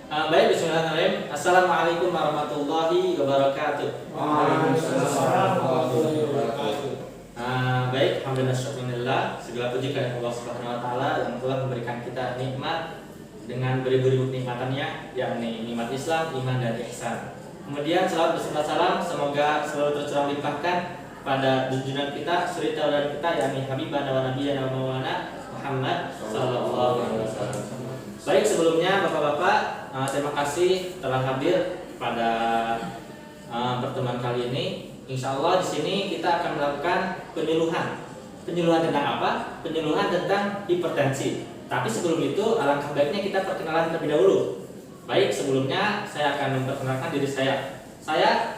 Baik, bismillahirrahmanirrahim. Assalamualaikum warahmatullahi wabarakatuh. Waalaikumsalam warahmatullahi wabarakatuh. Baik, alhamdulillah, segala puji kepada Allah Subhanahu wa taala yang telah memberikan kita nikmat dengan beribu-ribu kenikmatannya, yakni nikmat Islam, iman dan ihsan. Kemudian salawat beserta salam semoga selalu tercurah limpahkan pada junjungan kita, suri tauladan kita, yakni Habibana wa Nabiyana wa Maulana Muhammad sallallahu alaihi wasallam. Baik, sebelumnya Bapak-bapak, terima kasih telah hadir pada pertemuan kali ini. Insya Allah di sini kita akan melakukan penyuluhan. Penyuluhan tentang apa? Penyuluhan tentang hipertensi. Tapi sebelum itu, alangkah baiknya kita perkenalan terlebih dahulu. Baik, sebelumnya saya akan memperkenalkan diri saya.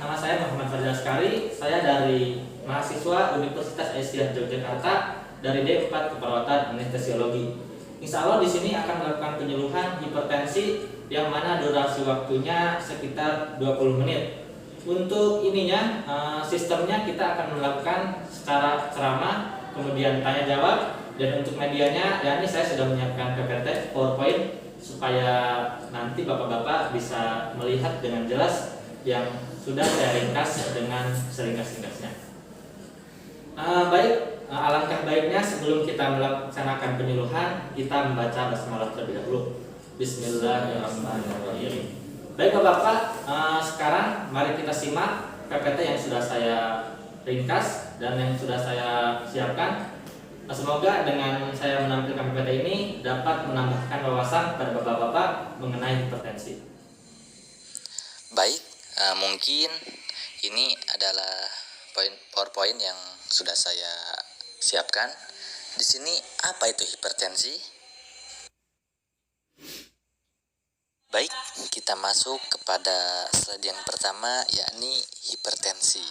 Nama saya Muhammad Fajar Askari. Saya dari mahasiswa Universitas Aisyah Yogyakarta dari D4 Keperawatan Anestesiologi. Insya Allah di sini akan melakukan penyuluhan hipertensi yang mana durasi waktunya sekitar 20 menit. Untuk ininya, sistemnya kita akan melakukan secara ceramah, kemudian tanya jawab, dan untuk medianya, ya ini saya sudah menyiapkan PPT PowerPoint supaya nanti bapak-bapak bisa melihat dengan jelas yang sudah saya ringkas dengan seringkas-ringkasnya. Baik, alangkah baiknya sebelum kita melaksanakan penyuluhan, kita membaca basmalah terlebih dahulu. Bismillahirrahmanirrahim. Baik Bapak-bapak, sekarang mari kita simak PPT yang sudah saya ringkas dan yang sudah saya siapkan. Semoga dengan saya menampilkan PPT ini dapat menambahkan wawasan pada Bapak-bapak mengenai hipertensi. Baik, mungkin ini adalah PowerPoint yang sudah saya siapkan. Di sini apa itu hipertensi? Baik, kita masuk kepada slide yang pertama, yakni hipertensi.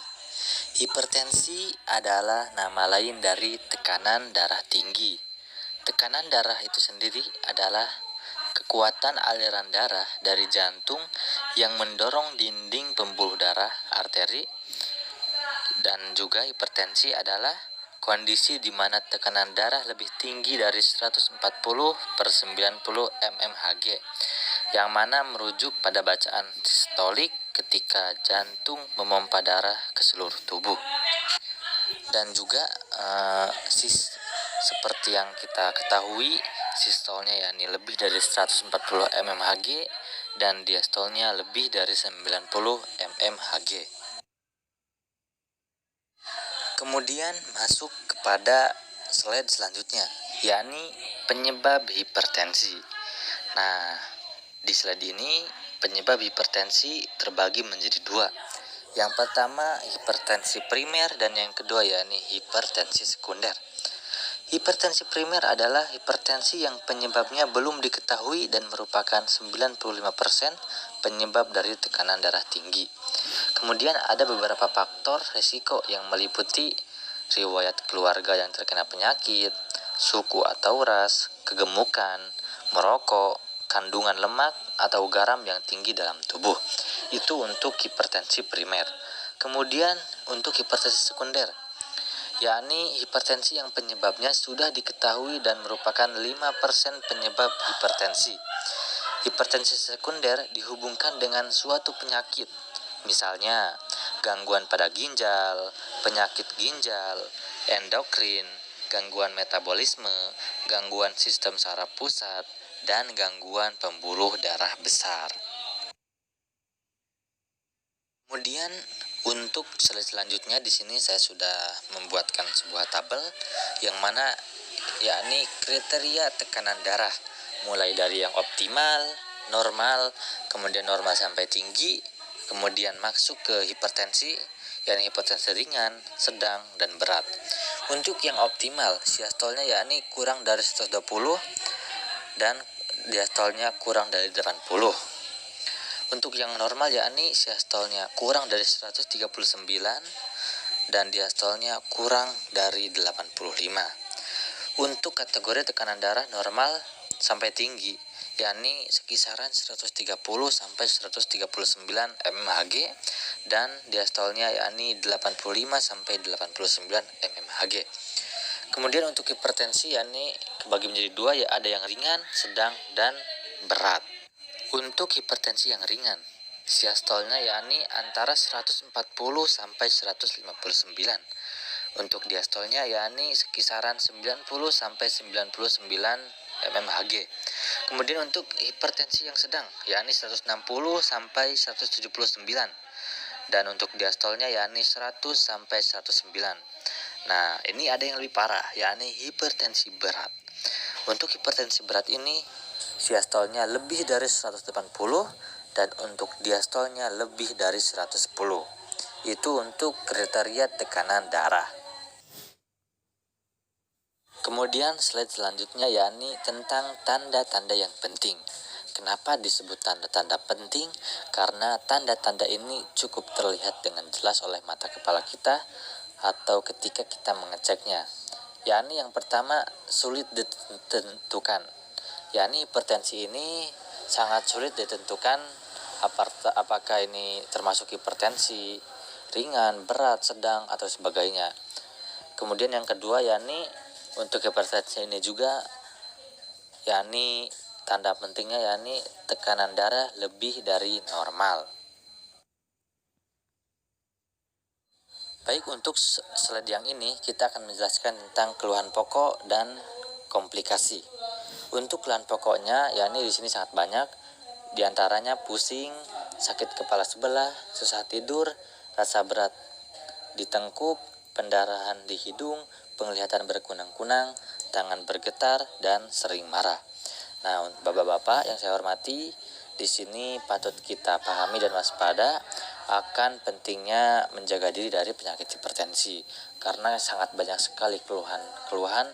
Hipertensi adalah nama lain dari tekanan darah tinggi. Tekanan darah itu sendiri adalah kekuatan aliran darah dari jantung yang mendorong dinding pembuluh darah arteri. Dan juga hipertensi adalah kondisi di mana tekanan darah lebih tinggi dari 140/90 mmHg, yang mana merujuk pada bacaan sistolik ketika jantung memompa darah ke seluruh tubuh. Dan juga seperti yang kita ketahui, sistolnya yakni lebih dari 140 mmHg dan diastolnya lebih dari 90 mmHg. Kemudian masuk kepada slide selanjutnya, yakni penyebab hipertensi. Nah, di slide ini penyebab hipertensi terbagi menjadi dua. Yang pertama hipertensi primer dan yang kedua yakni hipertensi sekunder. Hipertensi primer adalah hipertensi yang penyebabnya belum diketahui dan merupakan 95% penyebab dari tekanan darah tinggi. Kemudian ada beberapa faktor risiko yang meliputi riwayat keluarga yang terkena penyakit, suku atau ras, kegemukan, merokok, kandungan lemak atau garam yang tinggi dalam tubuh. Itu untuk hipertensi primer. Kemudian untuk hipertensi sekunder, yakni hipertensi yang penyebabnya sudah diketahui dan merupakan 5% penyebab hipertensi. Hipertensi sekunder dihubungkan dengan suatu penyakit, misalnya gangguan pada ginjal, penyakit ginjal, endokrin, gangguan metabolisme, gangguan sistem saraf pusat, dan gangguan pembuluh darah besar. Kemudian untuk slide selanjutnya di sini saya sudah membuatkan sebuah tabel yang mana yakni kriteria tekanan darah mulai dari yang optimal, normal, kemudian normal sampai tinggi, kemudian masuk ke hipertensi, yakni hipertensi ringan, sedang, dan berat. Untuk yang optimal, siastolnya yakni kurang dari 120 dan diastolnya kurang dari 80. Untuk yang normal yakni siastolnya kurang dari 139 dan diastolnya kurang dari 85. Untuk kategori tekanan darah normal sampai tinggi yakni sekisaran 130 sampai 139 mmHg dan diastolnya yakni 85 sampai 89 mmHg. Kemudian untuk hipertensi yakni kebagi menjadi dua, ya ada yang ringan, sedang, dan berat. Untuk hipertensi yang ringan, siastolnya yakni antara 140 sampai 159. Untuk diastolnya yakni sekisaran 90 sampai 99 mmHg. Kemudian untuk hipertensi yang sedang yakni 160 sampai 179. Dan untuk diastolnya yakni 100 sampai 109. Nah, ini ada yang lebih parah yakni hipertensi berat. Untuk hipertensi berat ini siastolnya lebih dari 180 dan untuk diastolnya lebih dari 110. Itu untuk kriteria tekanan darah. Kemudian slide selanjutnya yakni tentang tanda-tanda yang penting. Kenapa disebut tanda-tanda penting? Karena tanda-tanda ini cukup terlihat dengan jelas oleh mata kepala kita atau ketika kita mengeceknya. Yakni yang pertama, sulit ditentukan. Yakni hipertensi ini sangat sulit ditentukan apakah ini termasuk hipertensi ringan, berat, sedang, atau sebagainya. Kemudian yang kedua yakni untuk hipertensi ini juga yakni tanda pentingnya yakni tekanan darah lebih dari normal. Baik, untuk slide yang ini kita akan menjelaskan tentang keluhan pokok dan komplikasi. Untuk keluhan pokoknya yakni di sini sangat banyak, diantaranya pusing, sakit kepala sebelah, susah tidur, rasa berat di tengkuk, pendarahan di hidung, penglihatan berkunang-kunang, tangan bergetar, dan sering marah. Nah, bapak-bapak yang saya hormati, di sini patut kita pahami dan waspada akan pentingnya menjaga diri dari penyakit hipertensi, karena sangat banyak sekali keluhan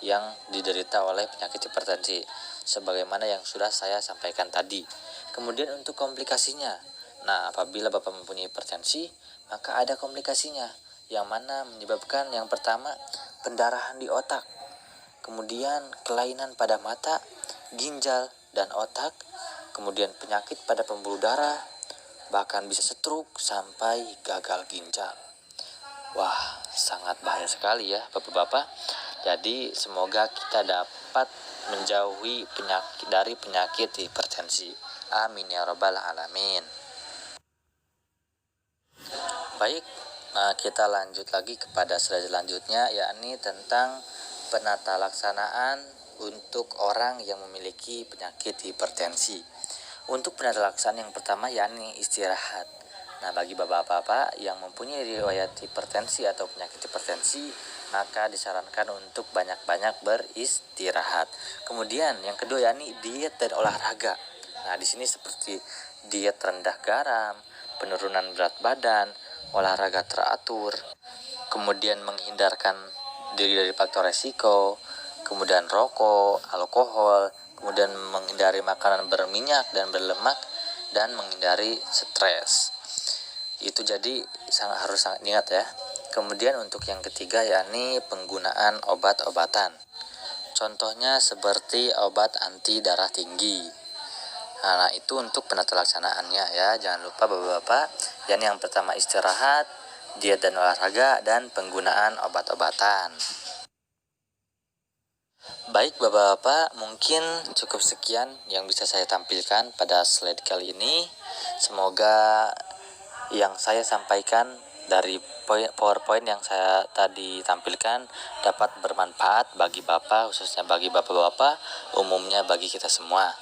yang diderita oleh penyakit hipertensi, sebagaimana yang sudah saya sampaikan tadi. Kemudian untuk komplikasinya, nah apabila bapak mempunyai hipertensi, maka ada komplikasinya, yang mana menyebabkan yang pertama pendarahan di otak, kemudian kelainan pada mata, ginjal, dan otak, kemudian penyakit pada pembuluh darah, bahkan bisa stroke sampai gagal ginjal. Wah, sangat bahaya sekali ya bapak-bapak. Jadi semoga kita dapat menjauhi penyakit hipertensi. Amin ya rabbal alamin. Baik, kita lanjut lagi kepada slide selanjutnya, yakni tentang penata laksanaan untuk orang yang memiliki penyakit hipertensi. Untuk penata laksanaan yang pertama yakni istirahat. Nah, bagi bapak-bapak yang mempunyai riwayat hipertensi atau penyakit hipertensi, maka disarankan untuk banyak-banyak beristirahat. Kemudian yang kedua yakni diet dan olahraga. Nah, di sini seperti diet rendah garam, penurunan berat badan, olahraga teratur, kemudian menghindarkan diri dari faktor resiko, kemudian rokok, alkohol, kemudian menghindari makanan berminyak dan berlemak, dan menghindari stres. Itu jadi harus sangat ingat ya. Kemudian untuk yang ketiga yakni penggunaan obat-obatan. Contohnya seperti obat anti darah tinggi. Nah, itu untuk penata laksanaannya ya. Jangan lupa bapak-bapak, yang pertama istirahat, diet dan olahraga, dan penggunaan obat-obatan. Baik bapak-bapak, mungkin cukup sekian yang bisa saya tampilkan pada slide kali ini. Semoga yang saya sampaikan dari PowerPoint yang saya tadi tampilkan dapat bermanfaat bagi bapak, khususnya bagi bapak-bapak, umumnya bagi kita semua.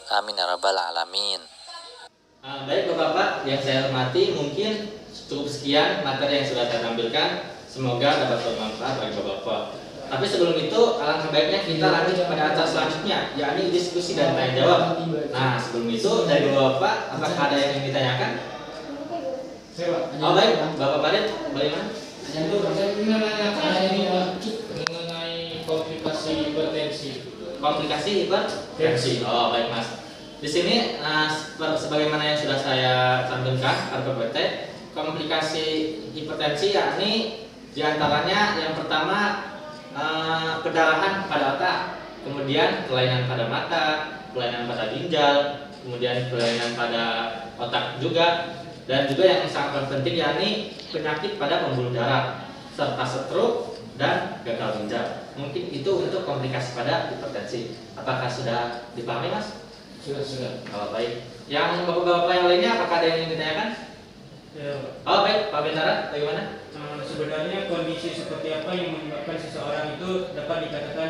Amin ya rabbal alamin. Baik bapak-bapak yang saya hormati, mungkin cukup sekian materi yang sudah saya tampilkan. Semoga dapat bermanfaat bagi bapak-bapak. Tapi sebelum itu, alangkah baiknya kita lanjut pada acara selanjutnya, yakni diskusi dan tanya jawab. Nah, sebelum itu dari bapak-bapak, apakah ada yang ingin ditanyakan? Oh baik, bapak Farid, bagaimana? Saya ingin menanyakan mengenai komplikasi hipertensi. Komplikasi hipertensi. Oh baik mas. Di sini sebagaimana yang sudah saya tampilkan pada PPT, komplikasi hipertensi yakni diantaranya yang pertama pendarahan pada otak, kemudian kelainan pada mata, kelainan pada ginjal, kemudian kelainan pada otak juga, dan juga yang sangat penting yakni penyakit pada pembuluh darah serta stroke dan gagal ginjal. Mungkin itu untuk komplikasi pada hipertensi. Apakah sudah dipahami mas? Sudah. Oh, baik. Yang bapak-bapak yang lainnya apakah ada yang ingin ditanyakan? Ya, Oh, baik. Pak Bintara, bagaimana? sebenarnya kondisi seperti apa yang menyebabkan seseorang itu dapat dikatakan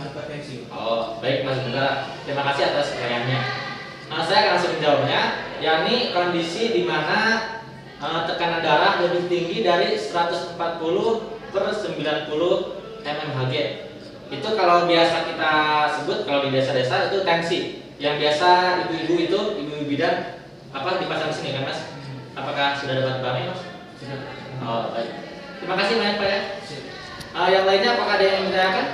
hipertensi? Oh, baik Mas Bintara. Terima kasih atas pertanyaannya. Saya akan langsung menjawabnya, yakni kondisi di mana tekanan darah lebih tinggi dari 140/90 mmHg. Itu kalau biasa kita sebut, kalau di desa-desa itu tensi. Yang biasa ibu-ibu itu, ibu bidan dipasang di sini kan Mas? Apakah sudah dapat dipahami Mas? Sudah. Oh, baik. Terima kasih banyak Pak ya. Yang lainnya apakah ada yang ditanyakan?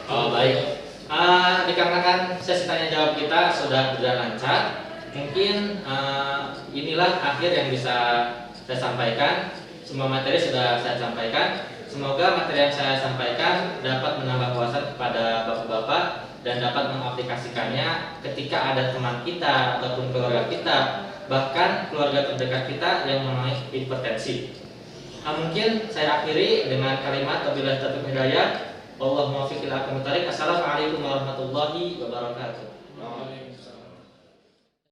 Oh, baik. Dikarenakan sesi tanya jawab kita sudah berjalan lancar, mungkin inilah akhir yang bisa saya sampaikan. Semua materi sudah saya sampaikan. Semoga materi yang saya sampaikan dapat menambah wawasan kepada bapak-bapak dan dapat mengaplikasikannya ketika ada teman kita ataupun keluarga kita, bahkan keluarga terdekat kita yang mengalami hipertensi. Mungkin saya akhiri dengan kalimat wabillahi taufiq wal hidayah. Wallahu muwaffiq ila aqwamit thoriq. Assalamualaikum warahmatullahi wabarakatuh.